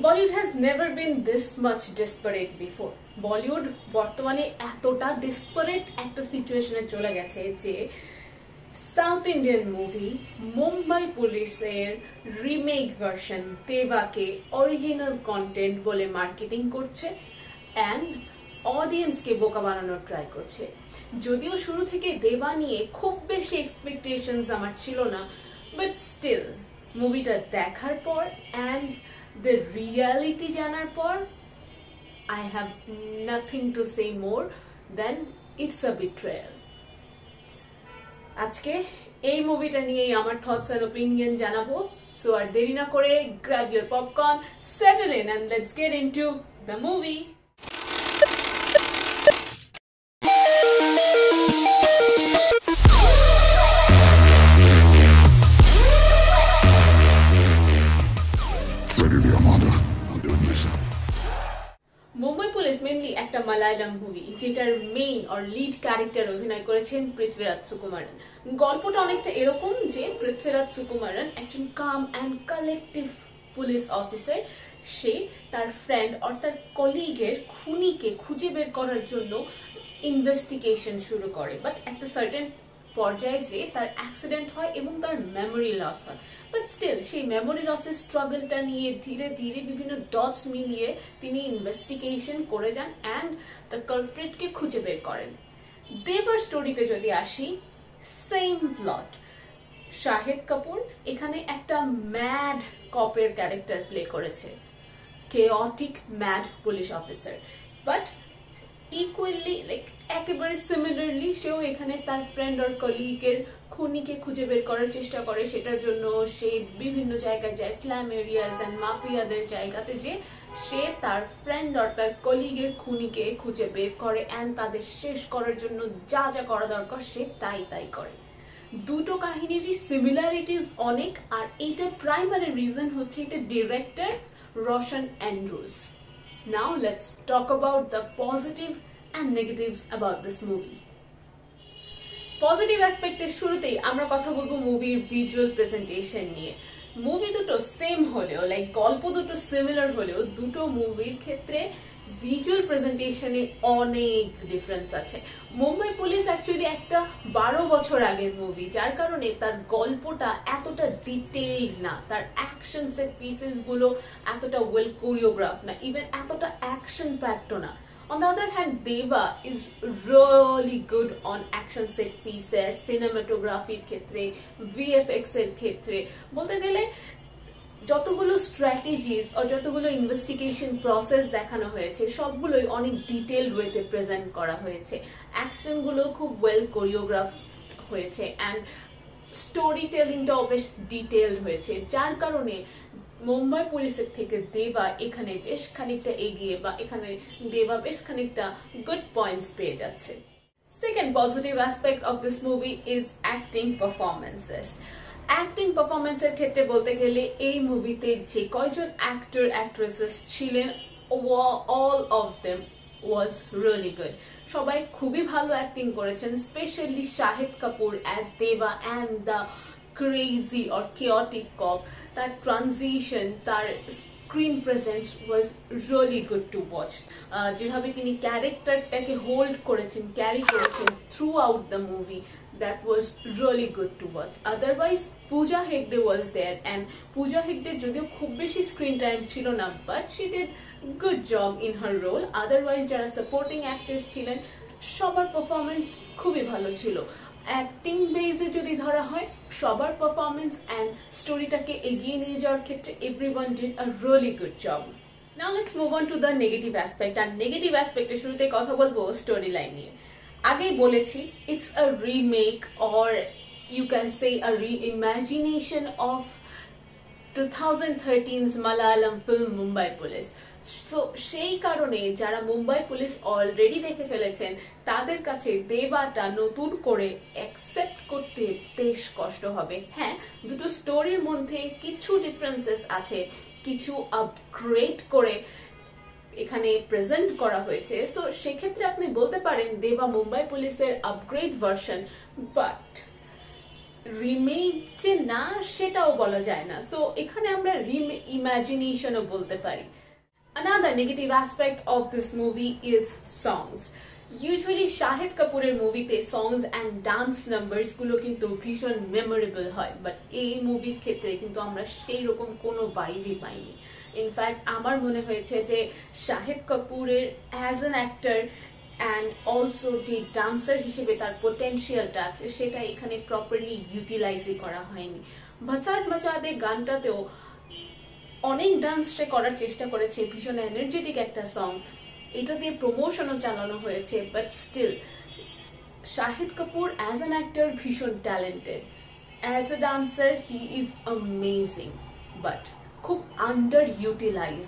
Bollywood has never been this much desperate before. Bollywood বর্তমানে এতটা desperate একটা সিচুয়েশনে চলে গেছে যে সাউথ ইন্ডিয়ান মুভি মুম্বাই পুলিশের রিমেক ভার্সন দেবাকে অরিজিনাল কন্টেন্ট বলে মার্কেটিং করছে অ্যান্ড অডিয়েন্সকে বোকা বানানোর ট্রাই করছে। যদিও শুরু থেকে দেবা নিয়ে খুব বেশি এক্সপেকটেশনস আমার ছিল না, বাট স্টিল মুভিটা দেখার পর অ্যান্ড the reality জানার পর I have nothing to say more than it's a betrayal. আজকে এই মুভিটা নিয়েই আমার থটস এন্ড ওপিনিয়ন জানাবো, সো আর দেরি না করে grab your popcorn, settle in and let's get into the movie. Mumbai police mainly একটা মালায়ালাম মুভি যেটার মেইন অর লিড ক্যারেক্টার অভিনয় করেছেন পৃথ্বীরাজ সুকুমারন। গল্পটা অনেকটা এরকম যে পৃথ্বীরাজ সুকুমারন একজন কাম অ্যান্ড কালেক্টিভ পুলিশ অফিসার। সে তার ফ্রেন্ড অর তার কলিগের খুনিকে খুঁজে বের করার জন্য ইনভেস্টিগেশন শুরু করে, বাট একটা সার্টেন পর্যায়ে যে তার অ্যাক্সিডেন্ট হয় এবং তার মেমোরি লস হয়। বাট স্টিল সেই মেমোরি লসের স্ট্রাগলটা নিয়ে ধীরে ধীরে বিভিন্ন ডটস মিলিয়ে তিনি ইনভেস্টিগেশন করে যান অ্যান্ড দ্য কালপ্রিটকে খুঁজে বের করেন। দেবার স্টোরিতে যদি আসি, সেম প্লট। শাহিদ কাপুর এখানে একটা ম্যাড কপের ক্যারেক্টার প্লে করেছে, chaotic mad police officer, but equally like একেবারে সিমিলারলি সেও এখানে তার ফ্রেন্ড আর কলিগের খুনিকে খুঁজে বের করার চেষ্টা করে। সেটার জন্য সে বিভিন্ন জায়গায় যায়, স্ল্যাম এরিয়াস এন্ড মাফিয়াদের জায়গাতে, যে সে তার ফ্রেন্ড আর তার কলিগের খুনিকে খুঁজে বের করে অ্যান্ড তাদের শেষ করার জন্য যা যা করা দরকার সে তাই করে। দুটো কাহিনীরই সিমিলারিটিস অনেক, আর এইটার প্রাইমারি রিজন হচ্ছে এটা director Roshan Andrews. Now let's talk about the positive and negatives about this movie. Positive অ্যাসপেক্টের শুরুতেই আমরা কথা বলবো মুভির ভিজুয়াল প্রেজেন্টেশন নিয়ে। মুভি দুটো সেম হলেও, লাইক গল্প দুটো সিমিলার হলেও, দুটো মুভির ক্ষেত্রে ভিজুয়াল প্রেজেন্টেশনে অনেক ডিফারেন্স আছে। মুম্বাই পুলিশ অ্যাকচুয়ালি একটা 12 বছর আগের মুভি, যার কারণে তার গল্পটা এতটা ডিটেইলড না, তার অ্যাকশন সেট পিসেস গুলো এতটা ওয়েল কোরিওগ্রাফ না, ইভেন এতটা অ্যাকশন প্যাকড না। On the other hand, Deva is really good on action set pieces, cinematography ক্ষেত্রে, VFX এর ক্ষেত্রে। বলতে গেলে যতগুলো স্ট্র্যাটেজিস ও যতগুলো ইনভেস্টিগেশন প্রসেস দেখানো হয়েছে সবগুলোই অনেক ডিটেইলড ওয়েতে প্রেজেন্ট করা হয়েছে। অ্যাকশন গুলো খুব ওয়েল কোরিওগ্রাফ হয়েছে অ্যান্ড স্টোরি টেলিংটাও বেশ ডিটেইলড হয়েছে, যার কারণে মুম্বাই পুলিশের থেকে দেবা এখানে বেশ খানিকটা এগিয়ে, বা এখানে দেবা বেশ খানিকটা গুড পয়েন্টস পেয়ে যাচ্ছে। Second positive aspect of this movie is acting performances. Acting পারফরমেন্সের ক্ষেত্রে বলতে গেলে এই মুভিতে যে কয়জন অ্যাক্টর অ্যাক্ট্রেসেস ছিলেন, all of them was really good. সবাই খুবই ভালো অ্যাক্টিং করেছেন, specially Shahid Kapoor as Deva and the crazy or chaotic cop. তার ট্রানজিশন, তার screen presence was really good to watch. যেভাবে তিনি ক্যারেক্টারটাকে হোল্ড করেছেন, ক্যারি করেছেন throughout the movie, that was really good to watch. Otherwise, Pooja Hegde was there, and Pooja Hegde যদিও খুব বেশি স্ক্রিন টাইম ছিল না, but she did good job in her role. Otherwise, যারা supporting actors ছিলেন সবার performance খুবই ভালো ছিল। অ্যাক্টিং বেসে যদি ধরা হয়, সবার পারফরমেন্স অ্যান্ড স্টোরিটাকে এগিয়ে নিয়ে যাওয়ার ক্ষেত্রে everyone did a really good job. Now let's move on to the negative aspect. আর নেগেটিভ অ্যাসপেক্টের শুরুতে কথা বলবো স্টোরি লাইন নিয়ে। আগেই বলেছি, it's a remake or you can say a reimagination of 2013's Malayalam film Mumbai police. So সেই কারণে যারা মুম্বাই পুলিশ অলরেডি দেখে ফেলেছেন তাদের কাছে দেবাটা নতুন করে অ্যাকসেপ্ট করতে বেশ কষ্ট হবে। হ্যাঁ, দুটো স্টোরির মধ্যে কিছু ডিফারেন্সেস আছে, কিছু আপগ্রেড করে এখানে প্রেজেন্ট করা হয়েছে, সো সেক্ষেত্রে আপনি বলতে পারেন দেবা মুম্বাই পুলিশের আপগ্রেড ভার্সন, বাট রিমেক যে না সেটাও বলা যায় না, সো এখানে আমরা ইমাজিনেশনও বলতে পারি। Another negative aspect of this movie is songs. Usually Shahid কাপুরের মুভিতে songs and dance numbers গুলো কিন্তু ভীষণ মেমোরেবল হয়, বাট এই মুভির ক্ষেত্রে কিন্তু আমরা সেই রকম কোনো ভাইবই পাইনি। ইনফ্যাক্ট আমার মনে হয়েছে যে শাহিদ কাপুরের as an actor and also যে ডান্সার হিসেবে তার পোটেনশিয়ালটা আছে সেটা এখানে প্রপারলি ইউটিলাইজই করা হয়নি। ভাসাড মাচাদে গানটাতেও অনেক ডান্সটা করার চেষ্টা করেছে, ভীষণ এনার্জেটিক একটা সং, এটা দিয়ে প্রমোশনও চালানো হয়েছে, but still Shahid Kapoor as an actor ভীষণ talented, as a dancer he is amazing, but খুব আন্ডার ইউটিলাইজ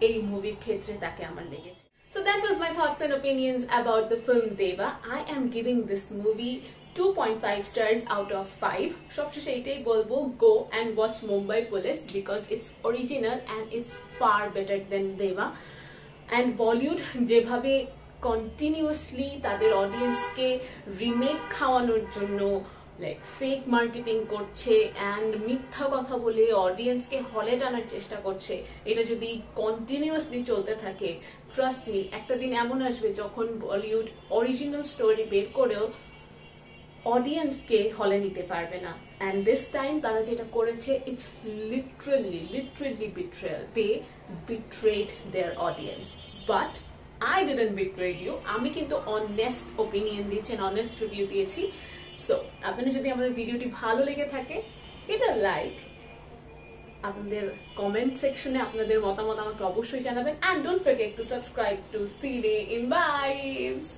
এই মুভির ক্ষেত্রে তাকে আমার লেগেছে। So that was my thoughts and opinions about the film Deva. I am giving this movie 2.5 stars out of 5. সবশেষে এটাই বলবো, go and watch Mumbai Police because it's original and it's far better than Deva. And Bollywood যেভাবে continuously তাদের অডিয়েন্সকে remake খাওয়ানোর জন্য like fake marketing করছে and মিথ্যা কথা বলে অডিয়েন্সকে হলে টানার চেষ্টা করছে, এটা যদি কন্টিনিউয়াসলি চলতে থাকে, ট্রাস্ট মি একটা দিন এমন আসবে যখন বলিউড অরিজিনাল স্টোরি বের করেও অডিয়েন্সকে হলে নিতে পারবে না। অ্যান্ড দিস টাইম তারা যেটা করেছে, it's literally betrayal, they betrayed their audience, but I didn't betray you. আমি কিন্তু অনেস্ট ওপিনিয়ন দিয়েছি, অনেস্ট রিভিউ দিয়েছি। সো আপনাদের যদি আমাদের ভিডিওটি ভালো লেগে থাকে, এটা লাইক, আপনাদের কমেন্ট সেকশনে আপনাদের মতামত আমাকে অবশ্যই জানাবেন, and don't forget to subscribe to Cine in Vibes.